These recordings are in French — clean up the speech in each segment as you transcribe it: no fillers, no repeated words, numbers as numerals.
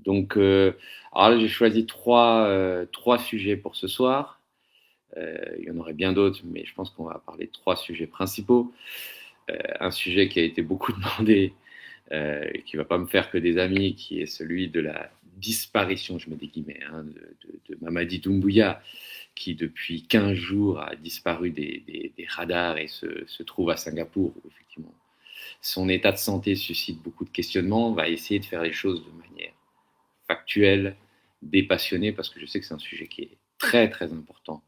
Donc, alors là, j'ai choisi trois sujets pour ce soir. Il y en aurait bien d'autres, mais je pense qu'on va parler de trois sujets principaux. Un sujet qui a été beaucoup demandé, qui ne va pas me faire que des amis, qui est celui de la disparition, je mets des guillemets, de Mamadi Doumbouya, qui depuis 15 jours a disparu des radars et se trouve à Singapour, où effectivement son état de santé suscite beaucoup de questionnements. On va essayer de faire les choses de manière factuelle, dépassionnée, parce que je sais que c'est un sujet qui est très très important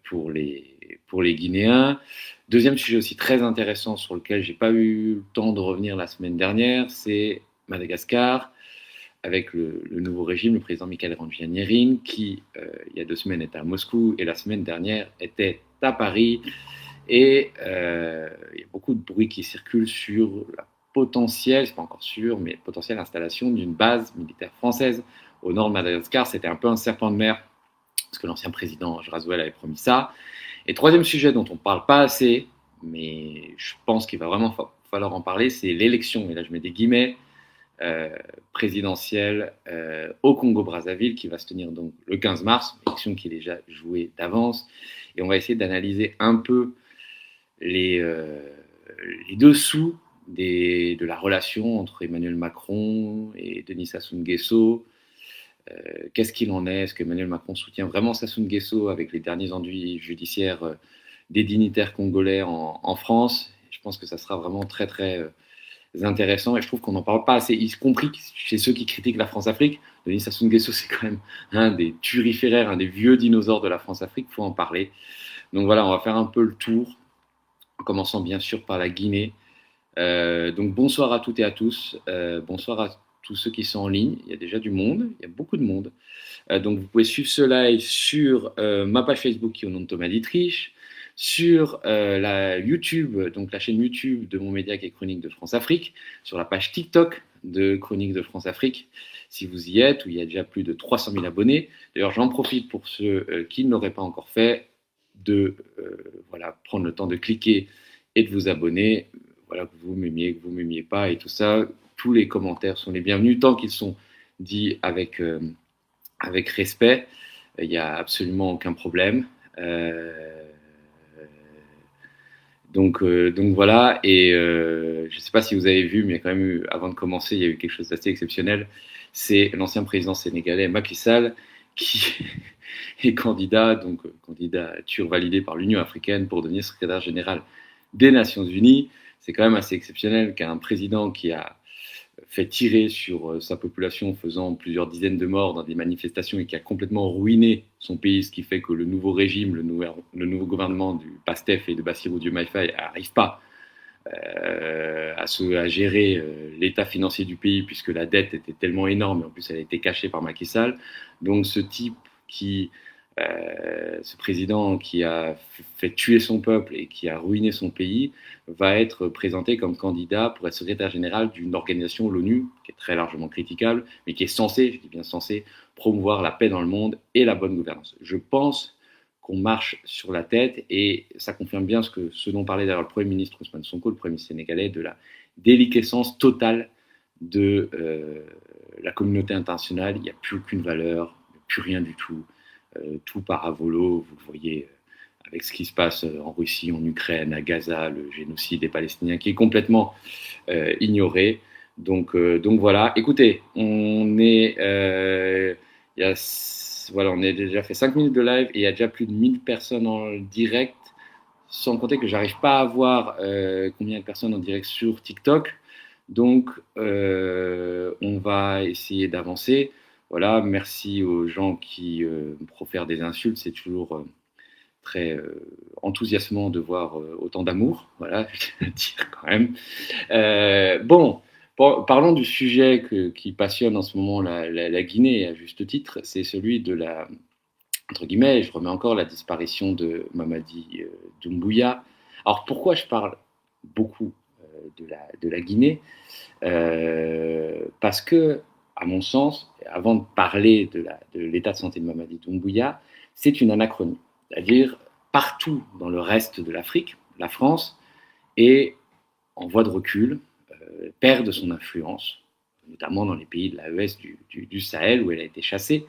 pour les Guinéens. Deuxième sujet aussi très intéressant sur lequel j'ai pas eu le temps de revenir la semaine dernière, c'est Madagascar, avec le nouveau régime, le président Michael Randrianirine, qui, il y a 2 semaines, était à Moscou, et la semaine dernière était à Paris. Et il y a beaucoup de bruit qui circule sur la potentielle, c'est pas encore sûr, mais potentielle installation d'une base militaire française au nord de Madagascar. C'était un peu un serpent de mer, parce que l'ancien président Raswell avait promis ça. Et troisième sujet dont on ne parle pas assez, mais je pense qu'il va vraiment falloir en parler, c'est l'élection, et là je mets des guillemets, présidentielle au Congo-Brazzaville, qui va se tenir donc le 15 mars, élection qui est déjà jouée d'avance. Et on va essayer d'analyser un peu les dessous de la relation entre Emmanuel Macron et Denis Sassou Nguesso. Qu'est-ce qu'il en est? Est-ce qu'Emmanuel Macron soutient vraiment Sassou Nguesso avec les derniers enduits judiciaires des dignitaires congolais en France? Je pense que ça sera vraiment très très intéressant, et je trouve qu'on n'en parle pas assez, y compris chez ceux qui critiquent la France-Afrique. Denis Sassou Nguesso, c'est quand même un des turiféraires, un des vieux dinosaures de la France-Afrique, il faut en parler. Donc voilà, on va faire un peu le tour, en commençant bien sûr par la Guinée. Donc bonsoir à toutes et à tous, bonsoir à tous ceux qui sont en ligne. Il y a déjà du monde, il y a beaucoup de monde. Donc vous pouvez suivre ce live sur ma page Facebook qui est au nom de Thomas Dietrich, sur la YouTube, donc la chaîne YouTube de mon média qui est Chronique de France-Afrique, sur la page TikTok de Chronique de France-Afrique, si vous y êtes, où il y a déjà plus de 300 000 abonnés. D'ailleurs, j'en profite pour ceux qui ne l'auraient pas encore fait, de prendre le temps de cliquer et de vous abonner. Voilà, que vous m'aimiez pas et tout ça. Tous les commentaires sont les bienvenus, tant qu'ils sont dits avec respect. Il n'y a absolument aucun problème. Donc voilà, et je ne sais pas si vous avez vu, mais il y a quand même eu, avant de commencer, il y a eu quelque chose d'assez exceptionnel. C'est l'ancien président sénégalais Macky Sall qui est candidat, donc candidature validée par l'Union africaine pour devenir secrétaire général des Nations Unies. C'est quand même assez exceptionnel qu'un président qui a fait tirer sur sa population, faisant plusieurs dizaines de morts dans des manifestations, et qui a complètement ruiné son pays, ce qui fait que le nouveau régime, le nouveau gouvernement du PASTEF et de Bassirou Diomaye Faye n'arrive pas à gérer l'état financier du pays, puisque la dette était tellement énorme, et en plus elle a été cachée par Macky Sall. Donc ce président qui a fait tuer son peuple et qui a ruiné son pays va être présenté comme candidat pour être secrétaire général d'une organisation, l'ONU, qui est très largement critiquable, mais qui est censée, je dis bien censée, promouvoir la paix dans le monde et la bonne gouvernance. Je pense qu'on marche sur la tête, et ça confirme bien ce dont parlait d'ailleurs le Premier ministre Ousmane Sonko, le Premier ministre sénégalais, de la déliquescence totale de la communauté internationale. Il n'y a plus aucune valeur, plus rien du tout. Tout part à volo, vous le voyez avec ce qui se passe en Russie, en Ukraine, à Gaza, le génocide des Palestiniens qui est complètement ignoré. Donc voilà, écoutez, on a déjà fait 5 minutes de live, et il y a déjà plus de 1000 personnes en direct, sans compter que j'arrive pas à voir combien de personnes en direct sur TikTok. Donc on va essayer d'avancer. Voilà, merci aux gens qui me profèrent des insultes. C'est toujours très enthousiasmant de voir autant d'amour. Voilà, je vais le dire quand même. Parlons du sujet qui passionne en ce moment la Guinée, à juste titre. C'est celui de entre guillemets, je remets encore, la disparition de Mamadi Doumbouya. Alors pourquoi je parle beaucoup de la Guinée? Parce que, à mon sens, avant de parler de l'état de santé de Mamadi Doumbouya, c'est une anachronie. C'est-à-dire, partout dans le reste de l'Afrique, la France est en voie de recul, perd de son influence, notamment dans les pays de l'AES du Sahel où elle a été chassée.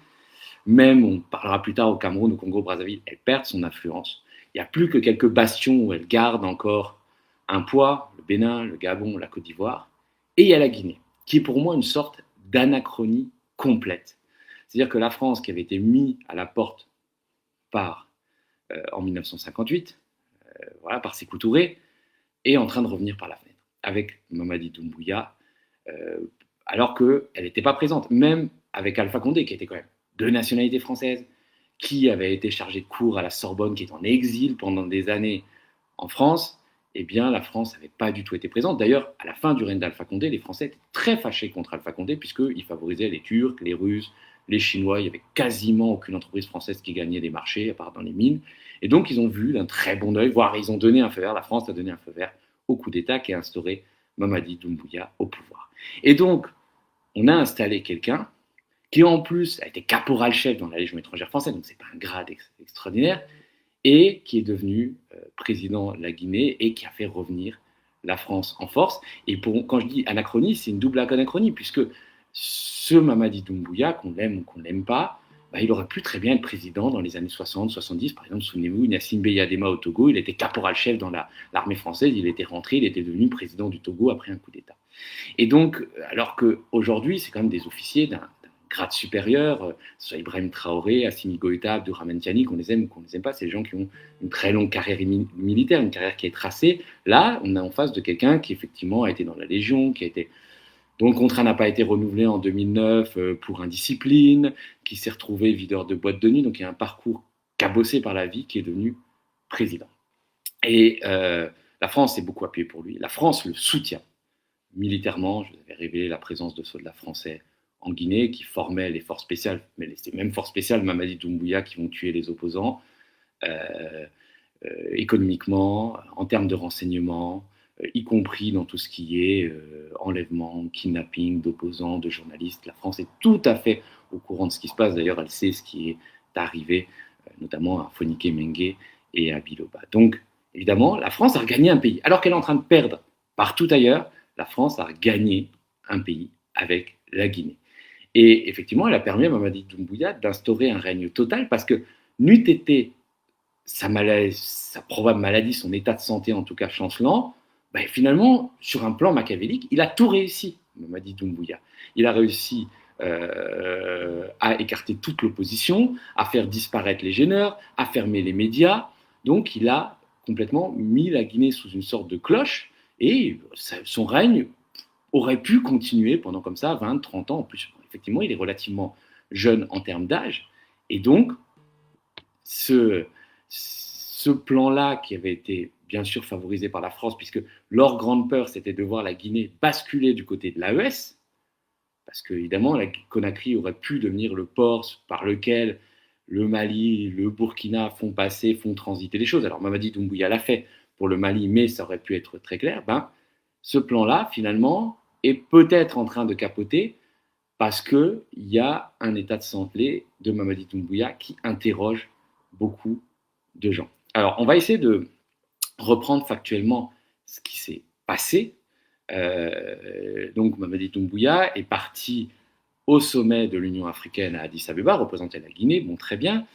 Même, on parlera plus tard, au Cameroun, au Congo-Brazzaville, elle perd son influence. Il n'y a plus que quelques bastions où elle garde encore un poids, le Bénin, le Gabon, la Côte d'Ivoire. Et il y a la Guinée, qui est pour moi une sorte d'anachronie complète. C'est-à-dire que la France, qui avait été mise à la porte en 1958, par Sékou Touré, est en train de revenir par la fenêtre, avec Mamadi Doumbouya, alors qu'elle n'était pas présente, même avec Alpha Condé, qui était quand même de nationalité française, qui avait été chargé de cours à la Sorbonne, qui est en exil pendant des années en France. Eh bien, la France n'avait pas du tout été présente. D'ailleurs, à la fin du règne d'Alpha Condé, les Français étaient très fâchés contre Alpha Condé, puisqu'il favorisait les Turcs, les Russes, les Chinois. Il n'y avait quasiment aucune entreprise française qui gagnait des marchés, à part dans les mines. Et donc, ils ont vu d'un très bon œil, voire ils ont donné un feu vert, la France a donné un feu vert au coup d'État qui a instauré Mamadi Doumbouya au pouvoir. Et donc, on a installé quelqu'un qui en plus a été caporal-chef dans la Légion étrangère française, donc ce n'est pas un grade extraordinaire, et qui est devenu président de la Guinée et qui a fait revenir la France en force. Et quand je dis anachronie, c'est une double anachronie, puisque ce Mamadi Doumbouya, qu'on l'aime ou qu'on ne l'aime pas, il aurait pu très bien être président dans les années 60, 70. Par exemple, souvenez-vous, Gnassingbé Beyadema au Togo, il était caporal-chef dans l'armée française, il était rentré, il était devenu président du Togo après un coup d'État. Et donc, alors qu'aujourd'hui, c'est quand même des officiers d'un grade supérieur, soit Ibrahim Traoré, Assimi Goïta, Abdourahmane Tiani, qu'on les aime ou qu'on ne les aime pas, c'est des gens qui ont une très longue carrière militaire, une carrière qui est tracée. Là, on est en face de quelqu'un qui effectivement a été dans la Légion, dont le contrat n'a pas été renouvelé en 2009 pour indiscipline, qui s'est retrouvé videur de boîte de nuit, donc il y a un parcours cabossé par la vie, qui est devenu président. Et la France s'est beaucoup appuyée pour lui. La France le soutient militairement. Je vous avais révélé la présence de soldats français en Guinée qui formaient les forces spéciales, mais ces mêmes forces spéciales, Mamadi Doumbouya, qui vont tuer les opposants, économiquement, en termes de renseignement, y compris dans tout ce qui est enlèvement, kidnapping d'opposants, de journalistes. La France est tout à fait au courant de ce qui se passe. D'ailleurs, elle sait ce qui est arrivé, notamment à Fonike Mengue et à Biloba. Donc, évidemment, la France a regagné un pays. Alors qu'elle est en train de perdre partout ailleurs, la France a gagné un pays avec la Guinée. Et effectivement, elle a permis à Mamadi Doumbouya d'instaurer un règne total parce que n'eût été sa probable maladie, son état de santé en tout cas chancelant, finalement, sur un plan machiavélique, il a tout réussi, Mamadi Doumbouya. Il a réussi à écarter toute l'opposition, à faire disparaître les gêneurs, à fermer les médias. Donc, il a complètement mis la Guinée sous une sorte de cloche et son règne aurait pu continuer pendant comme ça 20, 30 ans. En plus, effectivement, il est relativement jeune en termes d'âge. Et donc, ce plan-là, qui avait été bien sûr favorisé par la France, puisque leur grande peur, c'était de voir la Guinée basculer du côté de l'AES, parce qu'évidemment, la Conakry aurait pu devenir le port par lequel le Mali, le Burkina font transiter les choses. Alors Mamadi Doumbouya l'a fait pour le Mali, mais ça aurait pu être très clair. Ce plan-là, finalement, est peut-être en train de capoter parce qu'il y a un état de santé de Mamadi Doumbouya qui interroge beaucoup de gens. Alors, on va essayer de reprendre factuellement ce qui s'est passé. Donc, Mamadi Doumbouya est parti au sommet de l'Union africaine à Addis Abeba, représenter la Guinée, bon, très bien.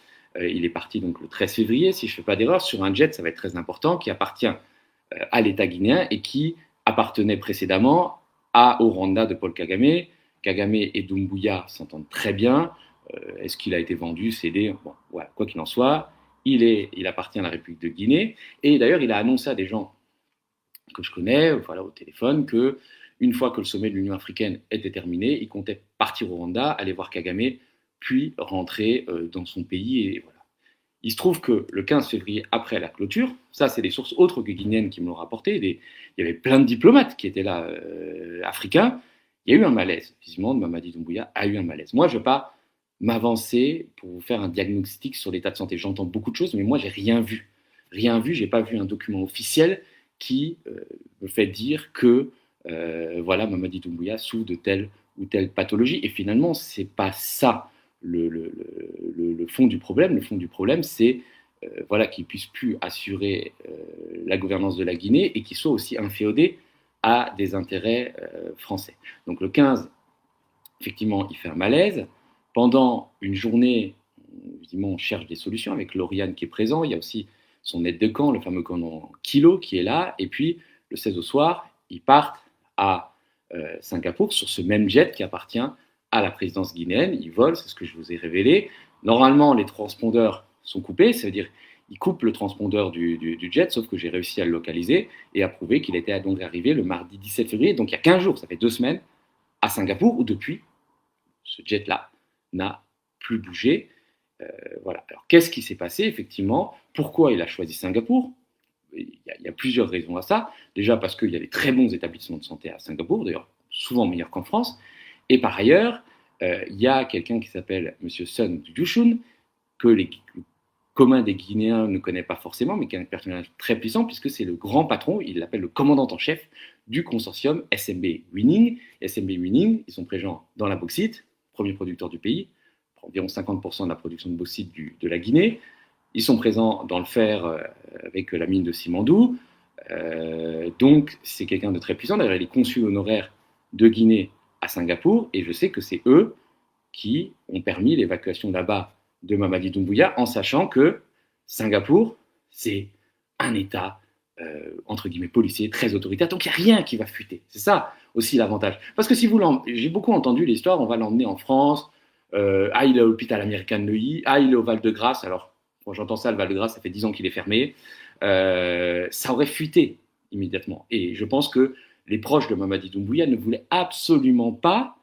Il est parti donc le 13 février, si je ne fais pas d'erreur, sur un jet, ça va être très important, qui appartient à l'État guinéen et qui appartenait précédemment au Rwanda de Paul Kagame. Kagame et Doumbouya s'entendent très bien. Est-ce qu'il a été vendu, cédé? Bon, voilà, quoi qu'il en soit, il appartient à la République de Guinée. Et d'ailleurs, il a annoncé à des gens que je connais, au téléphone, qu'une fois que le sommet de l'Union africaine était terminé, il comptait partir au Rwanda, aller voir Kagame, puis rentrer dans son pays. Et voilà. Il se trouve que le 15 février, après la clôture, ça c'est des sources autres que guinéennes qui me l'ont rapporté, il y avait plein de diplomates qui étaient là, africains, il y a eu un malaise. Visiblement, Mamadi Doumbouya a eu un malaise. Moi, je ne vais pas m'avancer pour vous faire un diagnostic sur l'état de santé. J'entends beaucoup de choses, mais moi, j'ai rien vu. Rien vu, je n'ai pas vu un document officiel qui me fait dire que Mamadi Doumbouya souffre de telle ou telle pathologie. Et finalement, ce n'est pas ça le fond du problème. Le fond du problème, c'est qu'il ne puisse plus assurer la gouvernance de la Guinée et qu'il soit aussi inféodé à des intérêts français. Donc le 15 effectivement, il fait un malaise. Pendant une journée, évidemment, on cherche des solutions avec Lauriane qui est présent. Il y a aussi son aide de camp, le fameux commandant Kilo, qui est là. Et puis, le 16 au soir, ils partent à Singapour sur ce même jet qui appartient à la présidence guinéenne. Ils volent, c'est ce que je vous ai révélé. Normalement, les transpondeurs sont coupés, ça veut dire ils coupent le transpondeur du jet, sauf que j'ai réussi à le localiser et à prouver qu'il était donc arrivé le mardi 17 février, donc il y a 15 jours, ça fait 2 semaines, à Singapour, où depuis, ce jet-là n'a plus bougé. Voilà. Alors, qu'est-ce qui s'est passé, effectivement? Pourquoi il a choisi Singapour? Il y a plusieurs raisons à ça. Déjà parce qu'il y a des très bons établissements de santé à Singapour, d'ailleurs souvent meilleurs qu'en France. Et par ailleurs, il y a quelqu'un qui s'appelle M. Sun Yushun, que le commun des Guinéens ne connaît pas forcément, mais qui est un personnage très puissant, puisque c'est le grand patron, il l'appelle le commandant en chef du consortium SMB Winning. SMB Winning, ils sont présents dans la bauxite, premier producteur du pays, environ 50% de la production de bauxite de la Guinée. Ils sont présents dans le fer avec la mine de Simandou. Donc, c'est quelqu'un de très puissant. D'ailleurs, il est consul honoraire de Guinée à Singapour. Et je sais que c'est eux qui ont permis l'évacuation là-bas de Mamadi Doumbouya, en sachant que Singapour, c'est un État, entre guillemets, policier, très autoritaire. Donc, il n'y a rien qui va fuiter. C'est ça aussi l'avantage. Parce que si vous j'ai beaucoup entendu l'histoire, on va l'emmener en France. Il est à l'hôpital américain de Neuilly. Il est au Val-de-Grâce. Alors, quand j'entends ça, le Val-de-Grâce, ça fait 10 ans qu'il est fermé. Ça aurait fuité immédiatement. Et je pense que les proches de Mamadi Doumbouya ne voulaient absolument pas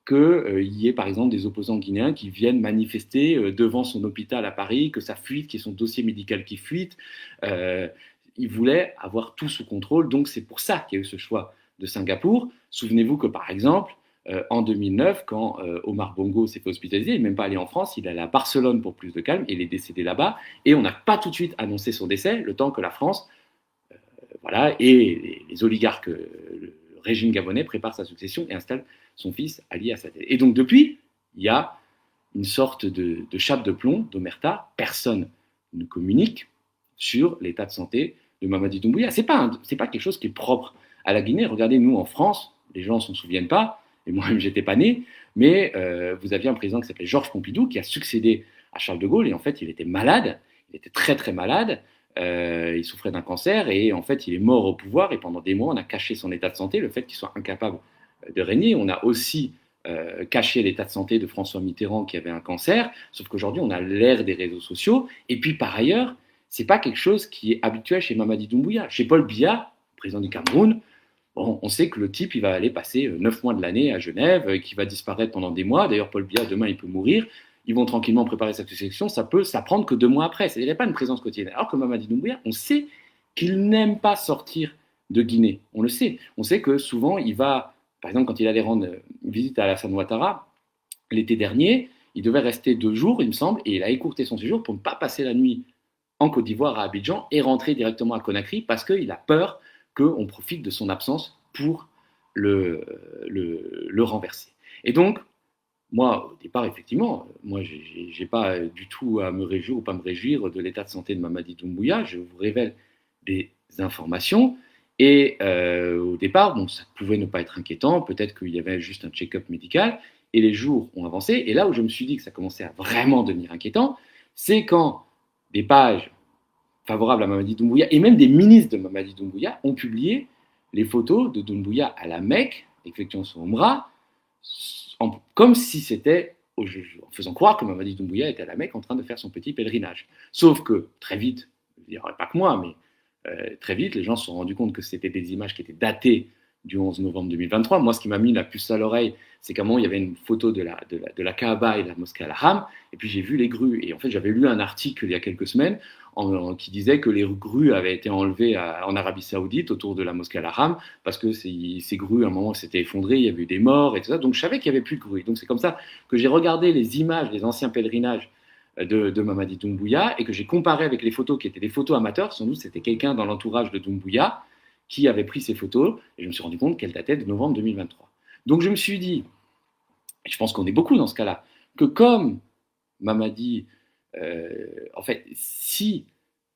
qu'il y ait, par exemple, des opposants guinéens qui viennent manifester devant son hôpital à Paris, que ça fuite, qu'il y ait son dossier médical qui fuite. Ils voulaient avoir tout sous contrôle. Donc, c'est pour ça qu'il y a eu ce choix de Singapour. Souvenez-vous que, par exemple, en 2009, quand Omar Bongo s'est fait hospitaliser, il n'est même pas allé en France, il est allé à Barcelone pour plus de calme, et il est décédé là-bas, et on n'a pas tout de suite annoncé son décès, le temps que la France, et les oligarques, le régime gabonais prépare sa succession et installe son fils Ali à sa tête. Et donc depuis, il y a une sorte de chape de plomb d'Omerta, personne ne communique sur l'état de santé de Mamadi Doumbouya. C'est pas quelque chose qui est propre à la Guinée. Regardez, nous en France, les gens ne s'en souviennent pas, et moi-même j'étais pas né, mais vous aviez un président qui s'appelait Georges Pompidou qui a succédé à Charles de Gaulle, et en fait il était malade, il était très très malade, il souffrait d'un cancer, et en fait il est mort au pouvoir, et pendant des mois on a caché son état de santé, le fait qu'il soit incapable de régner. On a aussi caché l'état de santé de François Mitterrand qui avait un cancer, sauf qu'aujourd'hui on a l'ère des réseaux sociaux, et puis par ailleurs, c'est pas quelque chose qui est habituel chez Mamadi Doumbouya. Chez Paul Biya, président du Cameroun, bon, on sait que le type, il va aller passer 9 mois de l'année à Genève, qu'il va disparaître pendant des mois. D'ailleurs, Paul Biya, demain, il peut mourir. Ils vont tranquillement préparer sa succession. Ça peut s'apprendre que 2 mois après. C'est-à-dire qu'il n'y a pas une présence quotidienne. Alors que Mamadi Doumbouya, on sait qu'il n'aime pas sortir de Guinée. On le sait. On sait que souvent, il va, par exemple, quand il allait rendre une visite à Alassane Ouattara, l'été dernier, il devait rester 2 jours, il me semble, et il a écourté son séjour pour ne pas passer la nuit en Côte d'Ivoire, à Abidjan, et rentrer directement à Conakry parce qu'il a peur qu'on profite de son absence pour le renverser. Et donc, moi, au départ, effectivement, moi, j'ai pas du tout à me réjouir ou pas me réjouir de l'état de santé de Mamadi Doumbouya. Je vous révèle des informations. Et au départ, bon, ça pouvait ne pas être inquiétant. Peut-être qu'il y avait juste un check-up médical. Et les jours ont avancé. Et là où je me suis dit que ça commençait à vraiment devenir inquiétant, c'est quand des pages favorables à Mamadi Doumbouya et même des ministres de Mamadi Doumbouya ont publié les photos de Doumbouya à la Mecque, effectuant son Umrah, comme si c'était, en faisant croire que Mamadi Doumbouya était à la Mecque en train de faire son petit pèlerinage. Sauf que très vite, je ne dirais pas que moi, mais très vite, les gens se sont rendus compte que c'était des images qui étaient datées du 11 novembre 2023. Moi, ce qui m'a mis la puce à l'oreille, c'est qu'à un moment, il y avait une photo de la Kaaba et de la mosquée Al-Haram, et puis j'ai vu les grues. Et en fait, j'avais lu un article il y a quelques semaines qui disait que les grues avaient été enlevées en Arabie Saoudite autour de la mosquée Al-Haram, parce que ces grues, à un moment, s'étaient effondrées, il y avait eu des morts et tout ça. Donc je savais qu'il n'y avait plus de grues. Donc c'est comme ça que j'ai regardé les images des anciens pèlerinages de Mamadi Doumbouya et que j'ai comparé avec les photos qui étaient des photos amateurs. Sans doute, c'était quelqu'un dans l'entourage de Doumbouya qui avait pris ces photos, et je me suis rendu compte qu'elles dataient de novembre 2023. Donc je me suis dit, et je pense qu'on est beaucoup dans ce cas-là, que comme Mamadi, en fait, si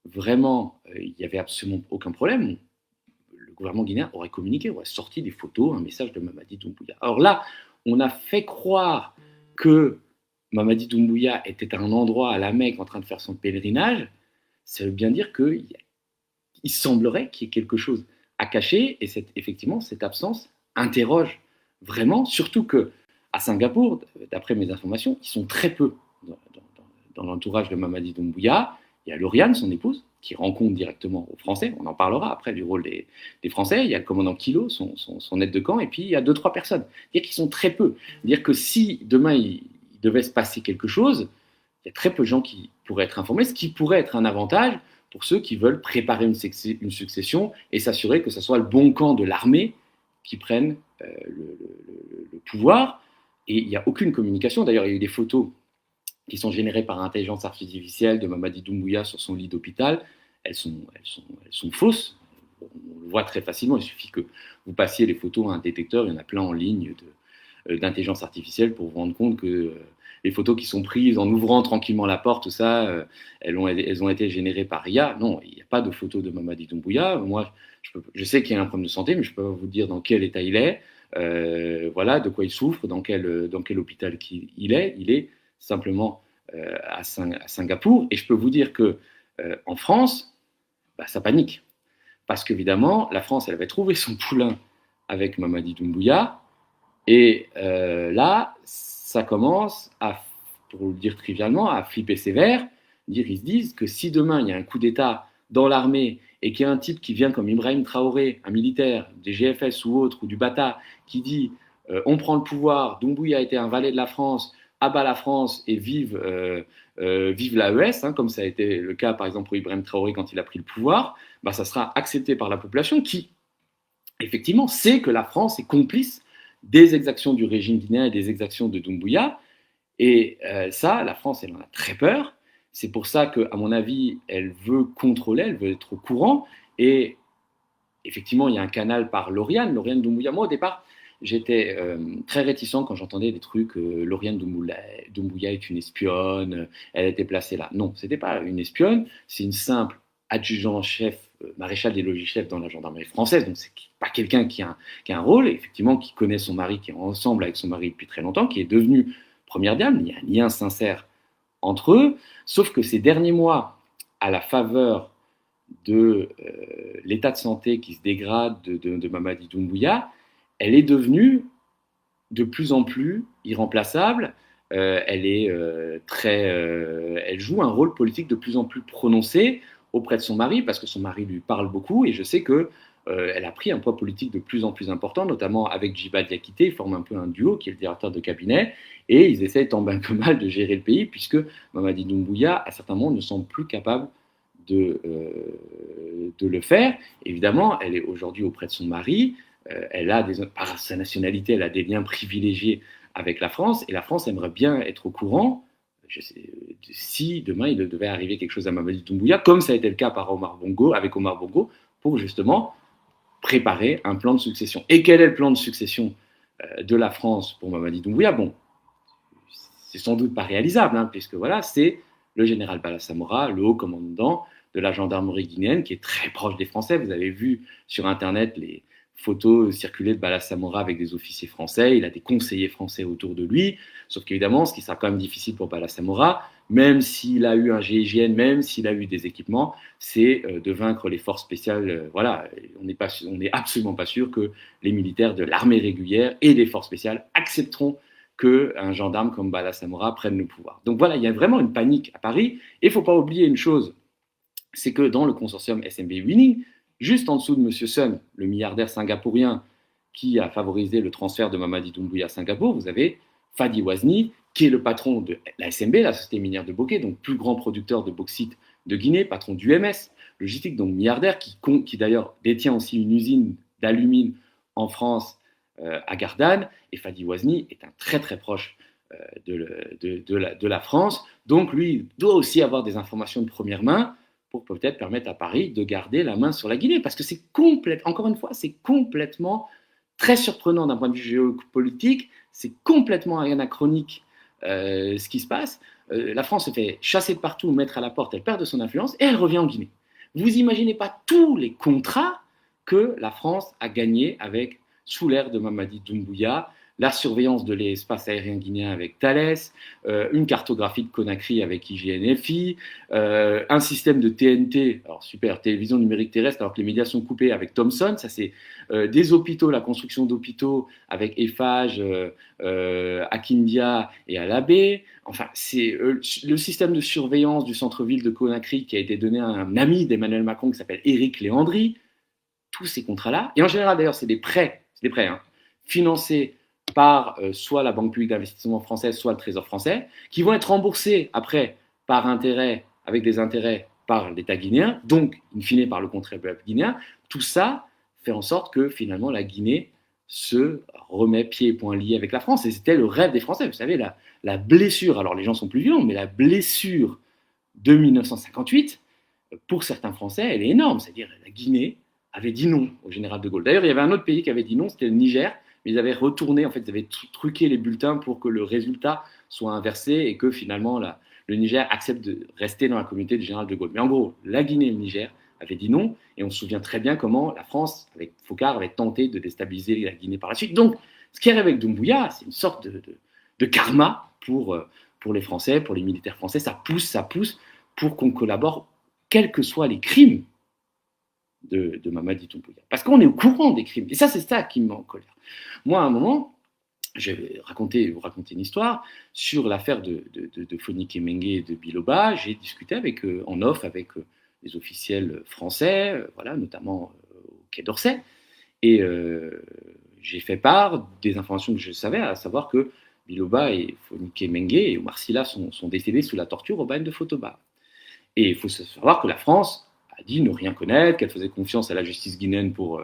vraiment il n'y avait absolument aucun problème, le gouvernement guinéen aurait communiqué, aurait sorti des photos, un message de Mamadi Doumbouya. Alors là, on a fait croire que Mamadi Doumbouya était à un endroit à la Mecque en train de faire son pèlerinage, ça veut bien dire qu'il semblerait qu'il y ait quelque chose à cacher, et effectivement, cette absence interroge vraiment, surtout que à Singapour, d'après mes informations, ils sont très peu dans l'entourage de Mamadi Doumbouya. Il y a Lauriane, son épouse, qui rencontre directement aux Français. On en parlera après du rôle des Français. Il y a le commandant Kilo, son aide de camp, et puis il y a 2-3 personnes. Dire qu'ils sont très peu. Dire que si demain il devait se passer quelque chose, il y a très peu de gens qui pourraient être informés, ce qui pourrait être un avantage pour ceux qui veulent préparer une succession et s'assurer que ce soit le bon camp de l'armée qui prenne le pouvoir. Et il n'y a aucune communication. D'ailleurs, il y a eu des photos qui sont générées par intelligence artificielle de Mamadi Doumbouya sur son lit d'hôpital. Elles sont fausses. On le voit très facilement. Il suffit que vous passiez les photos à un détecteur. Il y en a plein en ligne d'intelligence artificielle pour vous rendre compte que les photos qui sont prises en ouvrant tranquillement la porte, tout ça, elles ont été générées par IA. Non, il n'y a pas de photos de Mamadi Doumbouya. Moi, je sais qu'il y a un problème de santé, mais je peux pas vous dire dans quel état il est, voilà, de quoi il souffre, dans quel hôpital il est. Il est simplement à Singapour. Et je peux vous dire que en France, ça panique. Parce qu'évidemment, la France, elle avait trouvé son poulain avec Mamadi Doumbouya. Et là, ça commence à, pour le dire trivialement, à flipper sévère. Ils se disent que si demain il y a un coup d'État dans l'armée et qu'il y a un type qui vient comme Ibrahim Traoré, un militaire des GFS ou autre, ou du Bata, qui dit on prend le pouvoir, Doumbouya a été un valet de la France, abat la France et vive l'AES, comme ça a été le cas par exemple pour Ibrahim Traoré quand il a pris le pouvoir, ça sera accepté par la population qui, effectivement, sait que la France est complice des exactions du régime guinéen et des exactions de Doumbouya. Et ça, la France, elle en a très peur. C'est pour ça qu'à mon avis, elle veut contrôler, elle veut être au courant. Et effectivement, il y a un canal par Lauriane Doumbouya. Moi, au départ, j'étais très réticent quand j'entendais des trucs Lauriane Doumbouya est une espionne, elle a été placée là. Non, ce n'était pas une espionne, c'est une simple adjudant-chef, maréchal des logis-chefs dans la gendarmerie française. Donc, c'est pas quelqu'un qui a un rôle, effectivement, qui connaît son mari, qui est ensemble avec son mari depuis très longtemps, qui est devenu première dame. Il y a un lien sincère entre eux, sauf que ces derniers mois, à la faveur de l'état de santé qui se dégrade de Mamadi Doumbouya, elle est devenue de plus en plus irremplaçable. Elle joue un rôle politique de plus en plus prononcé auprès de son mari, parce que son mari lui parle beaucoup, et je sais que elle a pris un poids politique de plus en plus important, notamment avec Djiba Diakité. Ils forment un peu un duo, qui est le directeur de cabinet, et ils essayent tant bien que mal de gérer le pays, puisque Mamadi Doumbouya, à certains moments, ne semble plus capable de le faire. Évidemment, elle est aujourd'hui auprès de son mari. Elle a par sa nationalité, elle a des liens privilégiés avec la France, et la France aimerait bien être au courant, si demain il devait arriver quelque chose à Mamadi Doumbouya, comme ça a été le cas avec Omar Bongo, pour justement préparer un plan de succession. Et quel est le plan de succession de la France pour Mamadi Doumbouya? Bon, c'est sans doute pas réalisable, puisque voilà, c'est le général Bala Samora, le haut commandant de la gendarmerie guinéenne, qui est très proche des Français. Vous avez vu sur Internet les photos circuler de Bala Samora avec des officiers français. Il a des conseillers français autour de lui. Sauf qu'évidemment, ce qui sera quand même difficile pour Bala Samora, même s'il a eu un GIGN, même s'il a eu des équipements, c'est de vaincre les forces spéciales. Voilà, on n'est absolument pas sûr que les militaires de l'armée régulière et des forces spéciales accepteront qu'un gendarme comme Bala Samora prenne le pouvoir. Donc voilà, il y a vraiment une panique à Paris. Et il ne faut pas oublier une chose, c'est que dans le consortium SMB Winning, juste en dessous de M. Sun, le milliardaire singapourien qui a favorisé le transfert de Mamadi Doumbouya à Singapour, vous avez Fadi Wazni, qui est le patron de la SMB, la société minière de Bokeh, donc plus grand producteur de bauxite de Guinée, patron d'UMS Logistique, donc milliardaire, qui d'ailleurs détient aussi une usine d'alumine en France, à Gardanne. Et Fadi Wazni est un très très proche de la France. Donc lui doit aussi avoir des informations de première main pour peut-être permettre à Paris de garder la main sur la Guinée. Parce que encore une fois, c'est complètement très surprenant d'un point de vue géopolitique, c'est complètement anachronique ce qui se passe. La France se fait chasser de partout, mettre à la porte, elle perd de son influence et elle revient en Guinée. Vous imaginez pas tous les contrats que la France a gagnés sous l'ère de Mamadi Doumbouya, la surveillance de l'espace aérien guinéen avec Thales, une cartographie de Conakry avec IGNFI, un système de TNT, alors super, télévision numérique terrestre, alors que les médias sont coupés avec Thomson, ça c'est des hôpitaux, la construction d'hôpitaux avec Eiffage, Akindia et Alabé. Enfin, c'est le système de surveillance du centre-ville de Conakry qui a été donné à un ami d'Emmanuel Macron qui s'appelle Éric Léandri. Tous ces contrats-là, et en général d'ailleurs c'est des prêts hein, financés par soit la Banque publique d'investissement française, soit le Trésor français, qui vont être remboursés après par intérêt, avec des intérêts par l'État guinéen, donc in fine par le contribuable guinéen. Tout ça fait en sorte que finalement la Guinée se remet pieds et poings liés avec la France, et c'était le rêve des Français. Vous savez, la blessure, alors les gens sont plus violents, mais la blessure de 1958, pour certains Français, elle est énorme, c'est-à-dire la Guinée avait dit non au général de Gaulle. D'ailleurs, il y avait un autre pays qui avait dit non, c'était le Niger, mais ils avaient retourné, en fait, ils avaient truqué les bulletins pour que le résultat soit inversé et que finalement le Niger accepte de rester dans la communauté du général de Gaulle. Mais en gros, la Guinée et le Niger avaient dit non, et on se souvient très bien comment la France, avec Foccart, avait tenté de déstabiliser la Guinée par la suite. Donc, ce qui arrive avec Doumbouya, c'est une sorte de karma pour les Français, pour les militaires français. Ça pousse pour qu'on collabore, quels que soient les crimes de Mamadi Doumbouya. Parce qu'on est au courant des crimes. Et ça, c'est ça qui me met en colère. Moi, à un moment, je vais vous raconter une histoire sur l'affaire de Fonikè Mengue et de Biloba. J'ai discuté en off avec les officiels français, voilà, notamment au Quai d'Orsay. Et j'ai fait part des informations que je savais, à savoir que Biloba et Fonikè Mengue et Omar Sylla sont décédés sous la torture au bagne de Fotoba. Et il faut savoir que la France a dit ne rien connaître, qu'elle faisait confiance à la justice guinéenne pour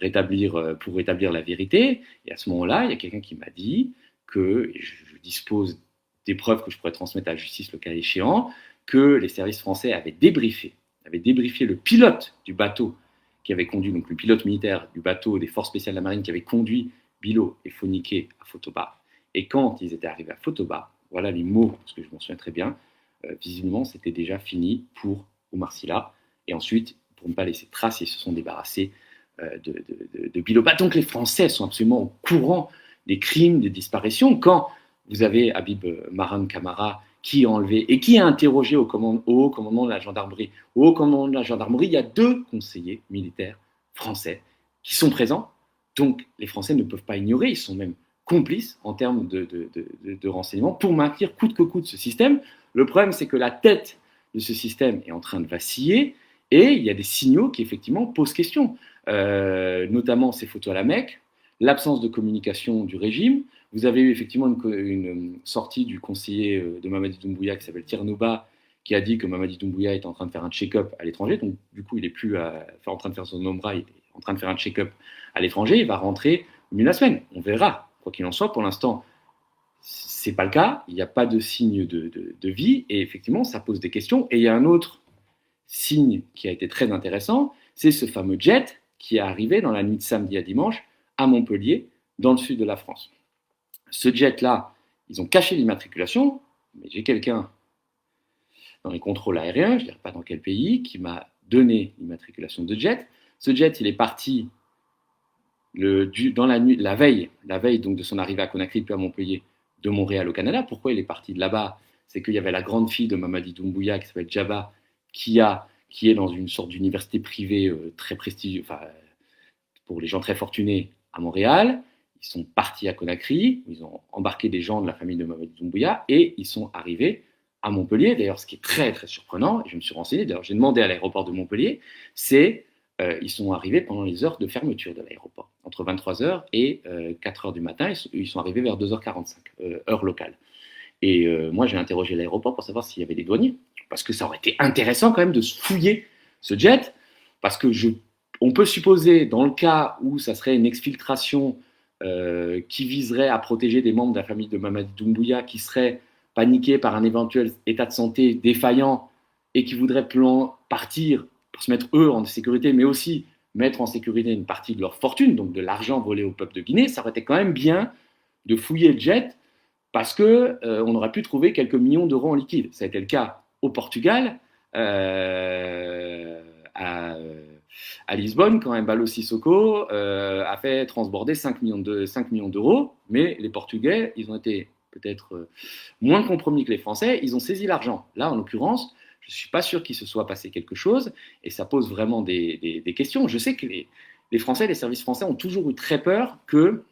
rétablir la vérité. Et à ce moment-là, il y a quelqu'un qui m'a dit que, et je dispose des preuves que je pourrais transmettre à la justice le cas échéant, que les services français avaient débriefé le pilote du bateau qui avait conduit, donc le pilote militaire du bateau des forces spéciales de la marine qui avait conduit Bilo et Fonikè à Fotoba. Et quand ils étaient arrivés à Fotoba, voilà les mots, parce que je m'en souviens très bien, visiblement c'était déjà fini pour Omar Sylla. Et ensuite, pour ne pas laisser de traces, ils se sont débarrassés de Biloba. Donc les Français sont absolument au courant des crimes, des disparitions. Quand vous avez Habib Maran Camara qui est enlevé et qui est interrogé au haut commandement de la gendarmerie. Au haut commandement de la gendarmerie, il y a 2 conseillers militaires français qui sont présents. Donc les Français ne peuvent pas ignorer, ils sont même complices en termes de renseignements pour maintenir coûte que coûte ce système. Le problème, c'est que la tête de ce système est en train de vaciller et il y a des signaux qui effectivement posent question, notamment ces photos à la Mecque, l'absence de communication du régime. Vous avez eu effectivement une sortie du conseiller de Mamadi Doumbouya qui s'appelle Tirnouba, qui a dit que Mamadi Doumbouya est en train de faire un check-up à l'étranger, donc du coup il n'est plus en train de faire son Omra, il est en train de faire un check-up à l'étranger, il va rentrer au milieu de la semaine, on verra, quoi qu'il en soit, pour l'instant c'est pas le cas, il n'y a pas de signe de vie, et effectivement ça pose des questions. Et il y a un autre signe qui a été très intéressant, c'est ce fameux jet qui est arrivé dans la nuit de samedi à dimanche à Montpellier, dans le sud de la France. Ce jet-là, ils ont caché l'immatriculation, mais j'ai quelqu'un dans les contrôles aériens, je ne dirais pas dans quel pays, qui m'a donné l'immatriculation de jet. Ce jet, il est parti dans la nuit, la veille donc de son arrivée à Conakry puis à Montpellier, de Montréal au Canada. Pourquoi il est parti de là-bas? C'est qu'il y avait la grande fille de Mamadi Doumbouya qui s'appelle Djaba, qui est dans une sorte d'université privée très prestigieuse, enfin, pour les gens très fortunés à Montréal. Ils sont partis à Conakry, ils ont embarqué des gens de la famille de Mamadi Doumbouya et ils sont arrivés à Montpellier. D'ailleurs, ce qui est très très surprenant, et je me suis renseigné, d'ailleurs j'ai demandé à l'aéroport de Montpellier, c'est ils sont arrivés pendant les heures de fermeture de l'aéroport. Entre 23h et 4h du matin, ils sont arrivés vers 2h45, heure locale. Et moi, j'ai interrogé l'aéroport pour savoir s'il y avait des douaniers, parce que ça aurait été intéressant quand même de fouiller ce jet, parce que on peut supposer, dans le cas où ça serait une exfiltration qui viserait à protéger des membres de la famille de Mamadi Doumbouya qui seraient paniqués par un éventuel état de santé défaillant et qui voudraient partir pour se mettre eux en sécurité, mais aussi mettre en sécurité une partie de leur fortune, donc de l'argent volé au peuple de Guinée, ça aurait été quand même bien de fouiller le jet parce qu'on aurait pu trouver quelques millions d'euros en liquide. Ça a été le cas au Portugal, à Lisbonne quand Embalo Sissoko a fait transborder 5 millions d'euros, mais les Portugais, ils ont été peut-être moins compromis que les Français, ils ont saisi l'argent. Là, en l'occurrence, je ne suis pas sûr qu'il se soit passé quelque chose, et ça pose vraiment des questions. Je sais que les Français, les services français ont toujours eu très peur que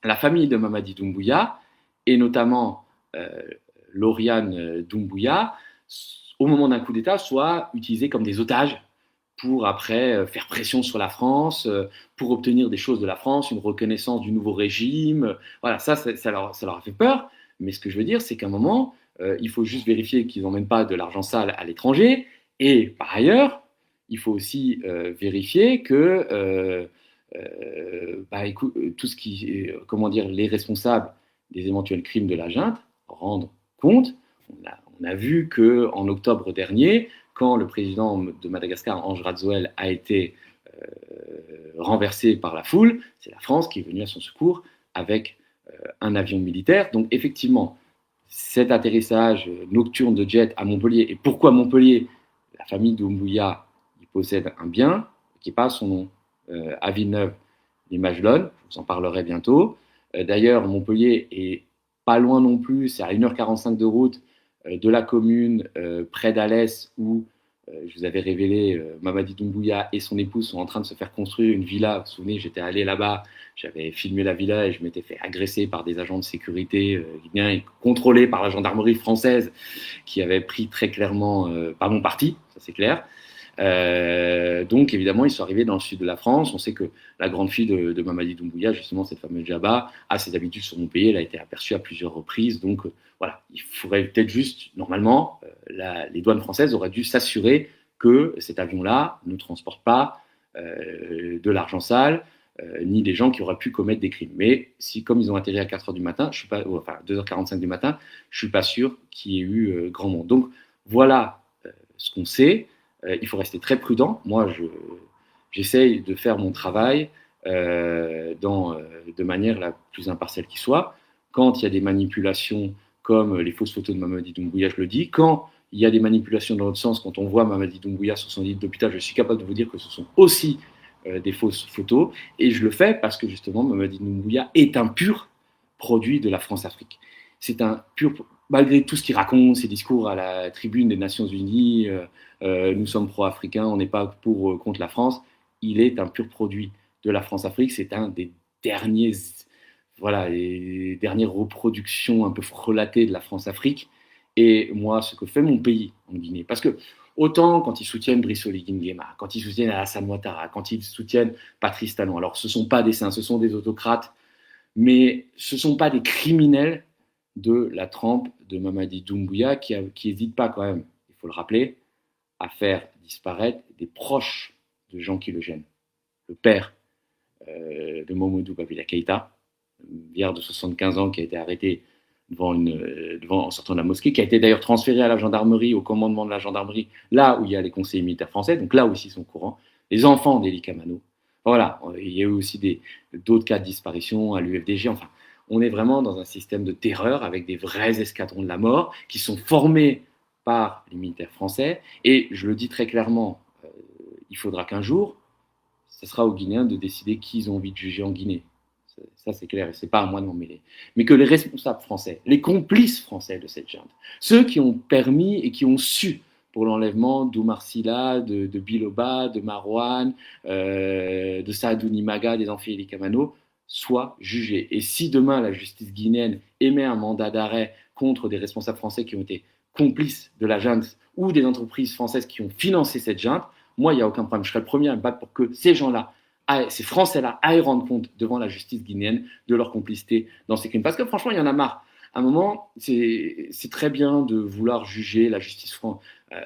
la famille de Mamadi Doumbouya, et notamment Lauriane Doumbouya, au moment d'un coup d'État, soient utilisés comme des otages pour après faire pression sur la France, pour obtenir des choses de la France, une reconnaissance du nouveau régime. Voilà, ça leur a fait peur. Mais ce que je veux dire, c'est qu'à un moment, il faut juste vérifier qu'ils n'emmènent pas de l'argent sale à l'étranger. Et par ailleurs, il faut aussi vérifier que écoute, tout ce qui, comment dire, les responsables des éventuels crimes de la junte rendent compte. On a vu qu'en octobre dernier, quand le président de Madagascar, Ange Radzoel, a été renversé par la foule, c'est la France qui est venue à son secours avec un avion militaire. Donc effectivement, cet atterrissage nocturne de jet à Montpellier, et pourquoi Montpellier? La famille Doumbouya il possède un bien qui n'est pas son nom, à Villeneuve, les Magellan, je vous en parlerai bientôt. D'ailleurs, Montpellier est pas loin non plus, c'est à 1h45 de route de la commune, près d'Alès, où je vous avais révélé, Mamadi Doumbouya et son épouse sont en train de se faire construire une villa. Vous vous souvenez, j'étais allé là-bas, j'avais filmé la villa et je m'étais fait agresser par des agents de sécurité guinéens et contrôlés par la gendarmerie française qui avait pris très clairement par mon parti, ça c'est clair. Donc évidemment, ils sont arrivés dans le sud de la France. On sait que la grande fille de Mamadi Doumbouya, justement cette fameuse Djaba, a ses habitudes sur Montpellier. Elle a été aperçue à plusieurs reprises. Donc voilà, il faudrait peut-être juste, normalement, les douanes françaises auraient dû s'assurer que cet avion-là ne transporte pas de l'argent sale, ni des gens qui auraient pu commettre des crimes. Mais si, comme ils ont atterri à 4h du matin, je suis pas, enfin 2h45 du matin, je ne suis pas sûr qu'il y ait eu grand monde. Donc voilà ce qu'on sait. Il faut rester très prudent. Moi, j'essaye de faire mon travail de manière la plus impartiale qui soit. Quand il y a des manipulations comme les fausses photos de Mamadi Doumbouya, je le dis. Quand il y a des manipulations dans l'autre sens, quand on voit Mamadi Doumbouya sur son lit d'hôpital, je suis capable de vous dire que ce sont aussi des fausses photos. Et je le fais parce que justement, Mamadi Doumbouya est un pur produit de la France-Afrique. C'est un pur, malgré tout ce qu'il raconte, ses discours à la tribune des Nations Unies, nous sommes pro-africains, on n'est pas contre la France, il est un pur produit de la France-Afrique. C'est un des derniers, voilà, les dernières reproductions un peu frelatées de la France-Afrique. Et moi, ce que fait mon pays en Guinée, parce que autant quand ils soutiennent Brice Oligui Nguema, quand ils soutiennent Alassane Ouattara, quand ils soutiennent Patrice Talon, alors ce ne sont pas des saints, ce sont des autocrates, mais ce ne sont pas des criminels de la trempe de Mamadi Doumbouya qui n'hésite pas quand même, il faut le rappeler, à faire disparaître des proches de gens qui le gênent. Le père de Mamadou Babila Keïta, un vieillard de 75 ans qui a été arrêté en sortant de la mosquée, qui a été d'ailleurs transféré à la gendarmerie, au commandement de la gendarmerie, là où il y a les conseillers militaires français, donc là où ils sont au courant, les enfants d'Eli Kamano. Voilà, il y a eu aussi d'autres cas de disparition à l'UFDG, enfin, on est vraiment dans un système de terreur avec des vrais escadrons de la mort qui sont formés par les militaires français. Et je le dis très clairement, il faudra qu'un jour, ce sera aux Guinéens de décider qui ils ont envie de juger en Guinée. Ça, c'est clair, et ce n'est pas à moi de m'en mêler. Mais que les responsables français, les complices français de cette junte, ceux qui ont permis et qui ont su pour l'enlèvement d'Oumar Silla, de Biloba, de Marouane, de Saadou Nimaga, des enfants Eli Kamano, soient jugés. Et si demain la justice guinéenne émet un mandat d'arrêt contre des responsables français qui ont été complices de la junte ou des entreprises françaises qui ont financé cette junte, moi, il n'y a aucun problème. Je serai le premier à me battre pour que ces gens-là, ces Français-là, aillent rendre compte devant la justice guinéenne de leur complicité dans ces crimes. Parce que franchement, il y en a marre. À un moment, c'est très bien de vouloir juger la justice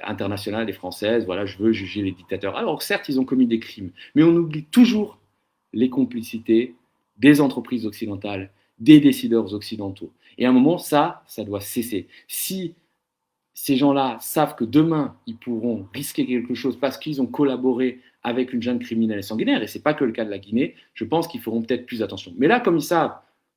internationale et française. Voilà, je veux juger les dictateurs. Alors certes, ils ont commis des crimes, mais on oublie toujours les complicités des entreprises occidentales, des décideurs occidentaux. Et à un moment, ça doit cesser. Si ces gens-là savent que demain, ils pourront risquer quelque chose parce qu'ils ont collaboré avec une junte criminelle et sanguinaire, et ce n'est pas que le cas de la Guinée, je pense qu'ils feront peut-être plus attention. Mais là, comme ils savent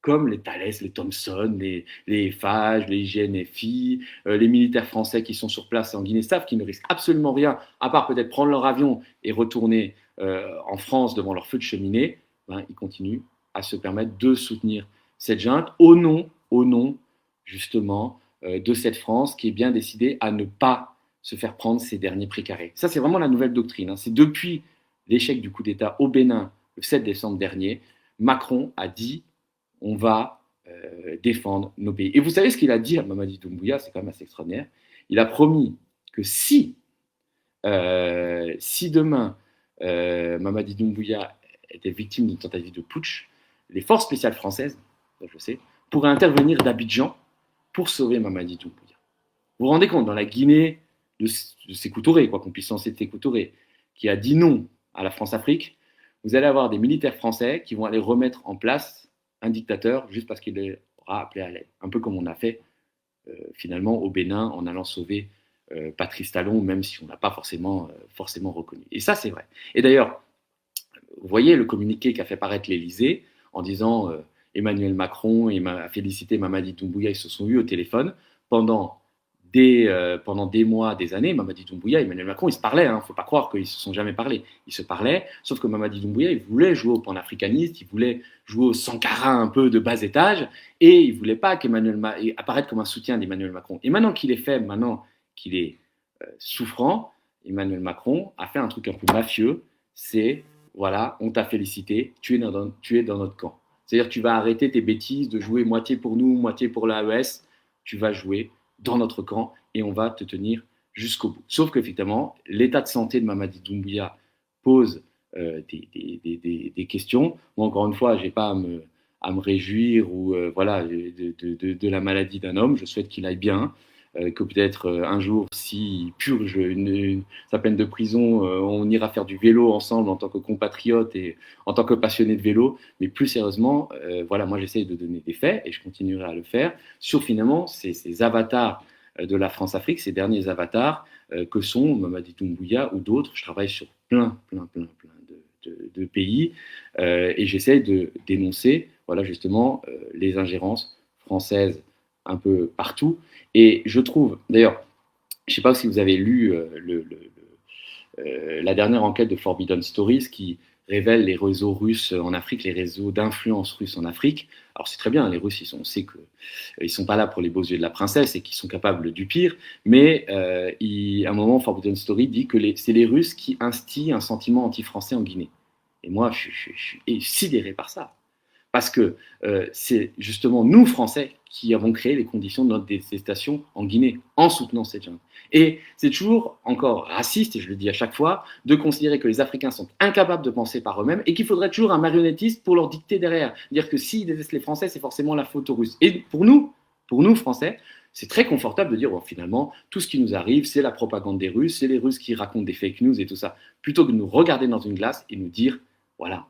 comme les Thales, les Thomson, les FAGE, les GNFI, les militaires français qui sont sur place en Guinée savent qu'ils ne risquent absolument rien, à part peut-être prendre leur avion et retourner en France devant leur feu de cheminée, ben, ils continuent à se permettre de soutenir cette junte au nom justement de cette France qui est bien décidée à ne pas se faire prendre ces derniers précarés. Ça, c'est vraiment la nouvelle doctrine. Hein. C'est depuis l'échec du coup d'État au Bénin le 7 décembre dernier, Macron a dit on va défendre nos pays. Et vous savez ce qu'il a dit à Mamadi Doumbouya, c'est quand même assez extraordinaire. Il a promis que si demain Mamadi Doumbouya était victime d'une tentative de putsch, les forces spéciales françaises, je sais, pourraient intervenir d'Abidjan pour sauver Mamadi Doumbouya. Vous vous rendez compte, dans la Guinée de Sékou Touré, quoi qu'on puisse penser de Sékou Touré, qui a dit non à la France-Afrique, vous allez avoir des militaires français qui vont aller remettre en place un dictateur juste parce qu'il les aura appelés à l'aide. Un peu comme on a fait finalement au Bénin en allant sauver Patrice Talon, même si on n'a pas forcément reconnu. Et ça, c'est vrai. Et d'ailleurs, vous voyez le communiqué qu'a fait paraître l'Élysée en disant Emmanuel Macron a félicité Mamadi Doumbouya, ils se sont vus au téléphone pendant des mois, des années. Mamadi Doumbouya et Emmanuel Macron, ils se parlaient, il ne faut pas croire qu'ils ne se sont jamais parlé. Ils se parlaient, sauf que Mamadi Doumbouya, il voulait jouer au panafricaniste, il voulait jouer au Sankara un peu de bas étage, et il ne voulait pas apparaître comme un soutien d'Emmanuel Macron. Et maintenant qu'il est faible, maintenant qu'il est souffrant, Emmanuel Macron a fait un truc un peu mafieux, c'est, voilà, on t'a félicité, tu es dans notre camp. C'est-à-dire tu vas arrêter tes bêtises de jouer moitié pour nous, moitié pour l'AES, tu vas jouer dans notre camp et on va te tenir jusqu'au bout. Sauf qu'effectivement, l'état de santé de Mamadi Doumbouya pose des questions. Moi, encore une fois, je n'ai pas à me réjouir voilà, de la maladie d'un homme. Je souhaite qu'il aille bien, que peut-être un jour, s'il purge sa peine de prison, on ira faire du vélo ensemble en tant que compatriote et en tant que passionné de vélo. Mais plus sérieusement, voilà, moi j'essaie de donner des faits et je continuerai à le faire sur finalement ces avatars de la France-Afrique, ces derniers avatars que sont Mamadi Doumbouya ou d'autres. Je travaille sur plein de pays et j'essaie de dénoncer voilà, justement les ingérences françaises un peu partout. Et je trouve, d'ailleurs, je ne sais pas si vous avez lu la dernière enquête de Forbidden Stories qui révèle les réseaux russes en Afrique, les réseaux d'influence russes en Afrique. Alors c'est très bien, les Russes, on sait qu'ils ne sont pas là pour les beaux yeux de la princesse et qu'ils sont capables du pire, mais à un moment, Forbidden Story dit que c'est les Russes qui instillent un sentiment anti-français en Guinée. Et moi, je suis sidéré par ça. Parce que c'est justement nous, Français, qui avons créé les conditions de notre détestation en Guinée, en soutenant cette junte. Et c'est toujours encore raciste, et je le dis à chaque fois, de considérer que les Africains sont incapables de penser par eux-mêmes et qu'il faudrait toujours un marionnettiste pour leur dicter derrière. Dire que s'ils détestent les Français, c'est forcément la faute aux Russes. Et pour nous Français, c'est très confortable de dire oh, finalement, tout ce qui nous arrive, c'est la propagande des Russes, c'est les Russes qui racontent des fake news et tout ça. Plutôt que de nous regarder dans une glace et nous dire voilà,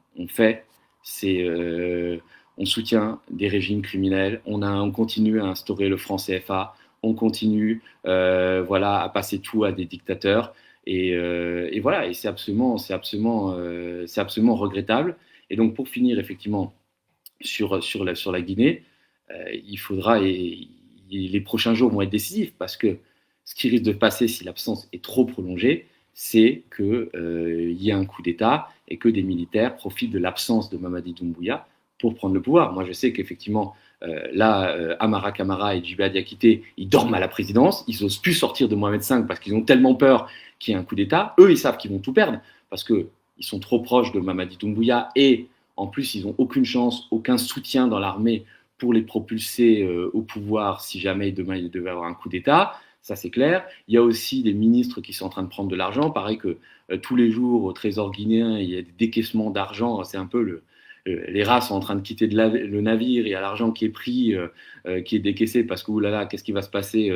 on soutient des régimes criminels, on continue à instaurer le franc CFA, on continue voilà, à passer tout à des dictateurs. Et voilà, et c'est absolument regrettable. Et donc pour finir effectivement sur la Guinée, il faudra, et les prochains jours vont être décisifs, parce que ce qui risque de passer si l'absence est trop prolongée, c'est qu'il y ait un coup d'État et que des militaires profitent de l'absence de Mamadi Doumbouya pour prendre le pouvoir. Moi, je sais qu'effectivement, Amara Camara et Djibril Diakité, ils dorment à la présidence, ils n'osent plus sortir de Mohamed V parce qu'ils ont tellement peur qu'il y ait un coup d'État. Eux, ils savent qu'ils vont tout perdre parce qu'ils sont trop proches de Mamadi Doumbouya et en plus, ils n'ont aucune chance, aucun soutien dans l'armée pour les propulser au pouvoir si jamais demain il devait y avoir un coup d'État. Ça, c'est clair. Il y a aussi des ministres qui sont en train de prendre de l'argent. Pareil que tous les jours, au Trésor guinéen, il y a des décaissements d'argent. C'est un peu les rats sont en train de quitter le navire. Il y a l'argent qui est pris, qui est décaissé parce que, oulala, qu'est-ce qui va se passer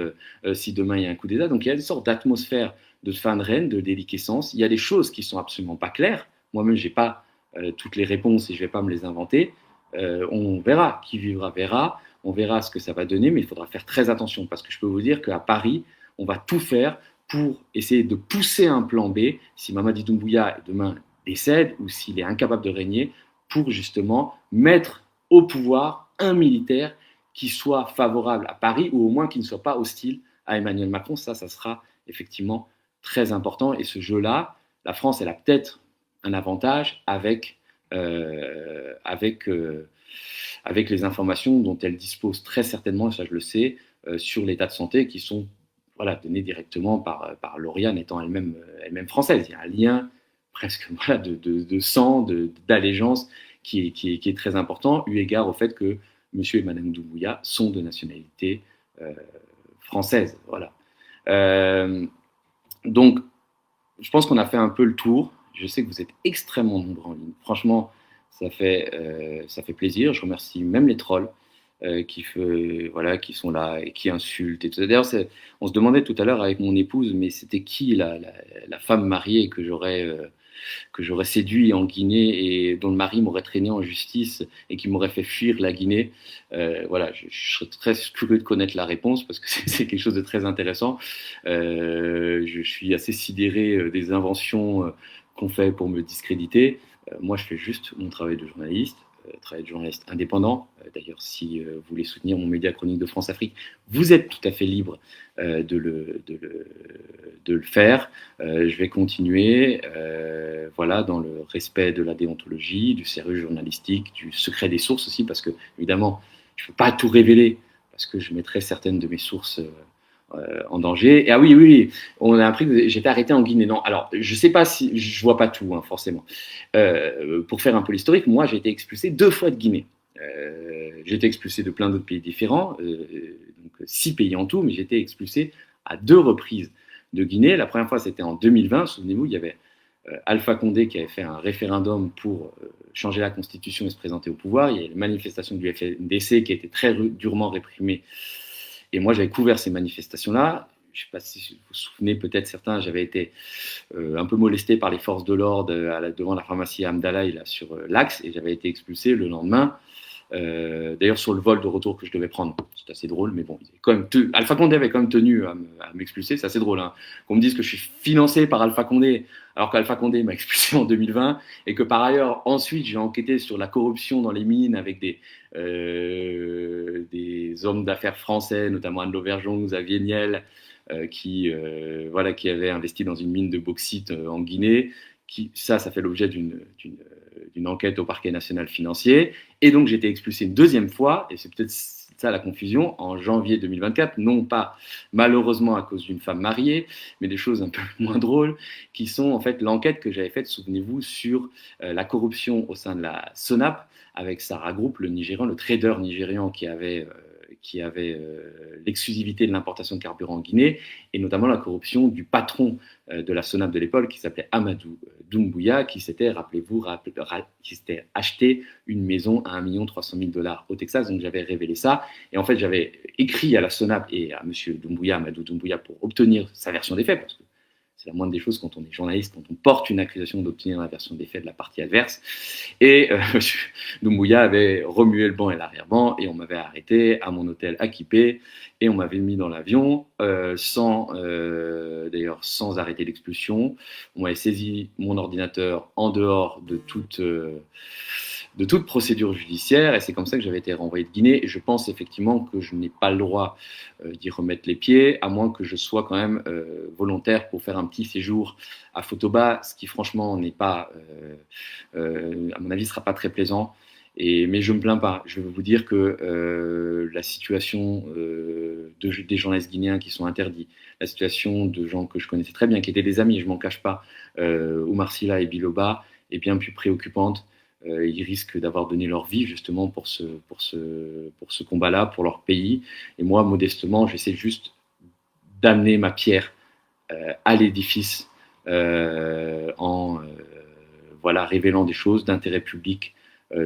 si demain il y a un coup d'État. Donc, il y a des sortes d'atmosphère de fin de règne, de déliquescence. Il y a des choses qui sont absolument pas claires. Moi-même, je n'ai pas toutes les réponses et je ne vais pas me les inventer. On verra. Qui vivra verra. On verra ce que ça va donner, mais il faudra faire très attention parce que je peux vous dire qu'à Paris, on va tout faire pour essayer de pousser un plan B si Mamadi Doumbouya demain décède ou s'il est incapable de régner pour justement mettre au pouvoir un militaire qui soit favorable à Paris ou au moins qui ne soit pas hostile à Emmanuel Macron. Ça sera effectivement très important. Et ce jeu-là, la France, elle a peut-être un avantage avec les informations dont elle dispose très certainement, et ça je le sais, sur l'état de santé qui sont données directement par Lauriane étant elle-même française. Il y a un lien presque de sang, d'allégeance qui est très important, eu égard au fait que monsieur et madame Doumbouya sont de nationalité française. Voilà. Donc, je pense qu'on a fait un peu le tour. Je sais que vous êtes extrêmement nombreux en ligne. Franchement, ça fait plaisir. Je remercie même les trolls qui sont là et qui insultent. Et tout. D'ailleurs, on se demandait tout à l'heure avec mon épouse, mais c'était qui la femme mariée que j'aurais séduit en Guinée et dont le mari m'aurait traîné en justice et qui m'aurait fait fuir la Guinée. Je serais très curieux de connaître la réponse parce que c'est quelque chose de très intéressant. Je suis assez sidéré des inventions qu'on fait pour me discréditer. Moi, je fais juste mon travail de journaliste. Travail de journaliste indépendant. D'ailleurs, si vous voulez soutenir mon média Chronique de France-Afrique, vous êtes tout à fait libre de le faire. Je vais continuer dans le respect de la déontologie, du sérieux journalistique, du secret des sources aussi, parce que, évidemment, je ne peux pas tout révéler, parce que je mettrai certaines de mes sources en danger. Et oui, on a appris que j'étais arrêté en Guinée. Non, alors je sais pas si je vois pas tout, forcément. Pour faire un peu l'historique, moi j'ai été expulsé 2 fois de Guinée. J'ai été expulsé de plein d'autres pays différents, donc 6 pays en tout, mais j'ai été expulsé à 2 reprises de Guinée. La première fois c'était en 2020. Souvenez-vous, il y avait Alpha Condé qui avait fait un référendum pour changer la constitution et se présenter au pouvoir. Il y a eu les manifestations du FNDC qui a été très durement réprimées. Et moi, j'avais couvert ces manifestations-là. Je ne sais pas si vous vous souvenez, peut-être certains, j'avais été un peu molesté par les forces de l'ordre devant la pharmacie Amdalaï sur l'Axe, et j'avais été expulsé le lendemain. D'ailleurs, sur le vol de retour que je devais prendre. C'est assez drôle, mais bon, Alpha Condé avait quand même tenu à m'expulser. C'est assez drôle, qu'on me dise que je suis financé par Alpha Condé, alors qu'Alpha Condé m'a expulsé en 2020, et que par ailleurs, ensuite, j'ai enquêté sur la corruption dans les mines avec des hommes d'affaires français, notamment Anne Lauvergeon, Xavier Niel, qui avaient investi dans une mine de bauxite en Guinée. Ça fait l'objet d'une enquête au parquet national financier. Et donc, j'ai été expulsé une 2e fois, et c'est peut-être ça la confusion, en janvier 2024, non pas malheureusement à cause d'une femme mariée, mais des choses un peu moins drôles, qui sont en fait l'enquête que j'avais faite, souvenez-vous, sur la corruption au sein de la SONAP, avec Sarah Group, le trader nigérian qui avait l'exclusivité de l'importation de carburant en Guinée, et notamment la corruption du patron de la SONAP de l'époque, qui s'appelait Amadou Doumbouya, qui s'était, rappelez-vous, qui s'était acheté une maison à $1 300 000 au Texas. Donc j'avais révélé ça, et en fait j'avais écrit à la SONAP et à monsieur Doumbouya, Amadou Doumbouya, pour obtenir sa version des faits, parce que c'est la moindre des choses quand on est journaliste, quand on porte une accusation, d'obtenir la version des faits de la partie adverse. Et M. Doumbouya avait remué le banc et l'arrière-banc, et on m'avait arrêté à mon hôtel à Kipé, et on m'avait mis dans l'avion sans arrêter l'expulsion. On m'avait saisi mon ordinateur en dehors de toute procédure judiciaire, et c'est comme ça que j'avais été renvoyé de Guinée. Et je pense effectivement que je n'ai pas le droit d'y remettre les pieds, à moins que je sois quand même volontaire pour faire un petit séjour à Photoba, ce qui franchement n'est pas, à mon avis, ne sera pas très plaisant. Mais je ne me plains pas. Je veux vous dire que la situation des journalistes guinéens qui sont interdits, la situation de gens que je connaissais très bien, qui étaient des amis, je ne m'en cache pas, Oumar Silla et Biloba, est bien plus préoccupante. Ils risquent d'avoir donné leur vie justement pour ce combat-là, pour leur pays. Et moi, modestement, j'essaie juste d'amener ma pierre à l'édifice en révélant des choses d'intérêt public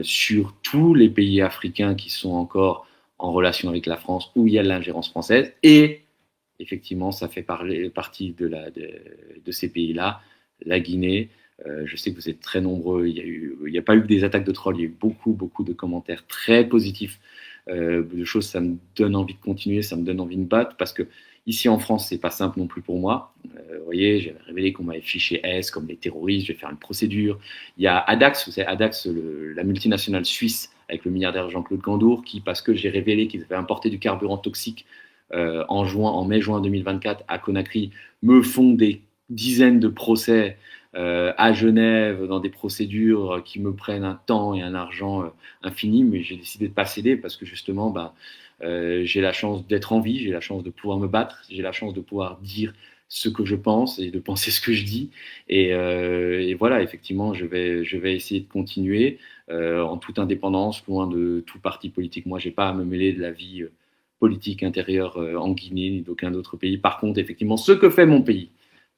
sur tous les pays africains qui sont encore en relation avec la France, où il y a l'ingérence française. Et effectivement, ça fait partie de ces pays-là, la Guinée. Je sais que vous êtes très nombreux. Il n'y a pas eu que des attaques de trolls, il y a eu beaucoup de commentaires très positifs, de choses. Ça me donne envie de continuer, ça me donne envie de battre, parce qu'il Ici en France, c'est pas simple non plus pour moi. Vous voyez, j'avais révélé qu'on m'avait fiché S comme les terroristes, je vais faire une procédure. Il y a Adax, vous savez, Adax, la multinationale suisse avec le milliardaire Jean-Claude Gandour, qui, parce que j'ai révélé qu'ils avaient importé du carburant toxique en mai-juin 2024 à Conakry, me font des dizaines de procès à Genève dans des procédures qui me prennent un temps et un argent infini, mais j'ai décidé de ne pas céder parce que justement, j'ai la chance d'être en vie, j'ai la chance de pouvoir me battre, j'ai la chance de pouvoir dire ce que je pense et de penser ce que je dis. Et voilà, effectivement, je vais essayer de continuer en toute indépendance, loin de tout parti politique. Moi, je n'ai pas à me mêler de la vie politique intérieure en Guinée ni d'aucun autre pays. Par contre, effectivement, ce que fait mon pays,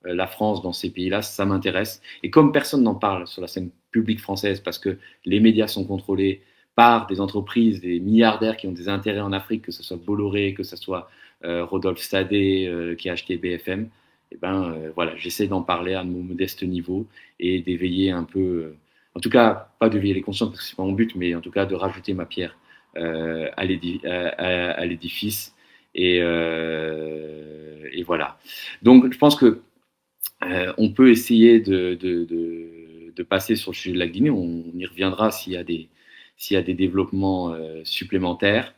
la France dans ces pays-là, ça m'intéresse. Et comme personne n'en parle sur la scène publique française, parce que les médias sont contrôlés par des entreprises, des milliardaires qui ont des intérêts en Afrique, que ce soit Bolloré, que ce soit Rodolphe Sadé qui a acheté BFM, et voilà, j'essaie d'en parler à mon modeste niveau et d'éveiller un peu, en tout cas, pas d'éveiller les consciences parce que c'est pas mon but, mais en tout cas de rajouter ma pierre à l'édifice. Et voilà. Donc, je pense que on peut essayer de passer sur le sujet de la Guinée. On y reviendra s'il y a des développements supplémentaires.